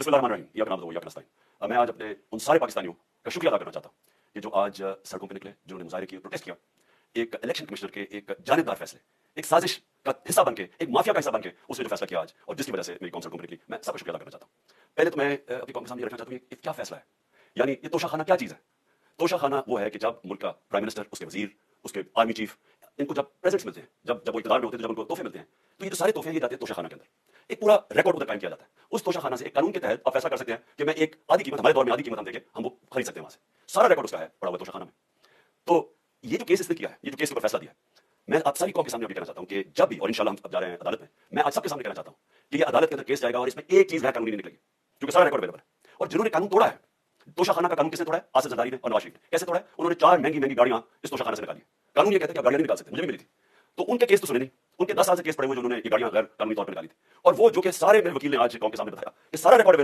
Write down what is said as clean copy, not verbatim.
بسم اللہ الرحمن الرحیم ایاک نعبد و ایاک نستعین۔ میں آج اپنے ان سارے پاکستانیوں کا شکریہ ادا کرنا چاہتا ہوں کہ جو آج سڑکوں پہ نکلے، جنہوں نے مظاہرے کیے، پروٹیسٹ کیا، ایک الیکشن کمشنر کے ایک جانبدار فیصلے، ایک سازش کا حصہ بن کے، ایک مافیا کا حصہ بن کے اس نے جو فیصلہ کیا آج، اور جس کی وجہ سے میری قوم سڑکوں پہ نکلی، میں سب کا شکریہ ادا کرنا چاہتا ہوں۔ پہلے تو میں اپنی قوم کے سامنے یہ رکھنا چاہتا ہوں کہ یہ کیا فیصلہ ہے، یعنی یہ توشہ خانہ کیا چیز ہے؟ توشہ خانہ وہ ہے کہ جب ملک کا پرائم منسٹر، اس کے وزیر، اس کے آرمی چیف، ان کو جب پریزنٹس ملتے ہیں، جب وہ اقتدار میں ہوتے ہیں، جب ان کو تحفے ملتے ہیں، تو یہ جو سارے تحفے ہیں یہ جاتے ہیں توشہ خانہ کے اندر، ایک پورا ریکارڈ ادھر قائم کیا جاتا ہے۔ اس توشہ خانہ سے ایک قانون کے تحت آپ فیصلہ کر سکتے ہیں کہ میں ایک آدھی قیمت، ہمارے دور میں آدھی قیمت ہم دے کے ہم وہ خرید سکتے ہیں وہاں سے، سارا ریکارڈ اس کا ہے پڑا ہوا توشہ خانہ میں۔ تو یہ جو کیس اس نے کیا ہے، یہ جو کیس کے اوپر فیصلہ دیا ہے، میں آپ ساری قوم کے سامنے ابھی کہنا چاہتا ہوں کہ جب بھی، اور انشاءاللہ ہم اب جا رہے ہیں عدالت میں آج سب کے سامنے کہنا چاہتا ہوں کہ یہ عدالت کے اندر کیس جائے گا اور اس میں ایک چیز غیر قانونی نہیں نکلے گی، کیونکہ سارا ریکارڈ اویلیبل ہے۔ اور جنہوں نے قانون توڑا ہے، توشہ خانہ کا قانون کس نے توڑا ہے؟ آصف زرداری نے اور نواز شریف نے۔ کیسے توڑا ہے؟ انہوں نے 4 مہنگی مہنگی گاڑیاں اس توشہ خانہ سے نکالی۔ قانون یہ کہتا ہے کہ آپ گاڑیاں نہیں نکال سکتے، مجھے بھی ملی تھی، تو ان کے کیس تو سنے نہیں، ان کے 10 سال سے کیس پڑے ہوئے جو انہوں نے یہ گاڑیاں غیر قانونی طور پر نکالی تھی، اور وہ جو کہ سارے میرے وکیل نے آج قوم کے سامنے بتایا کہ سارا ریکارڈ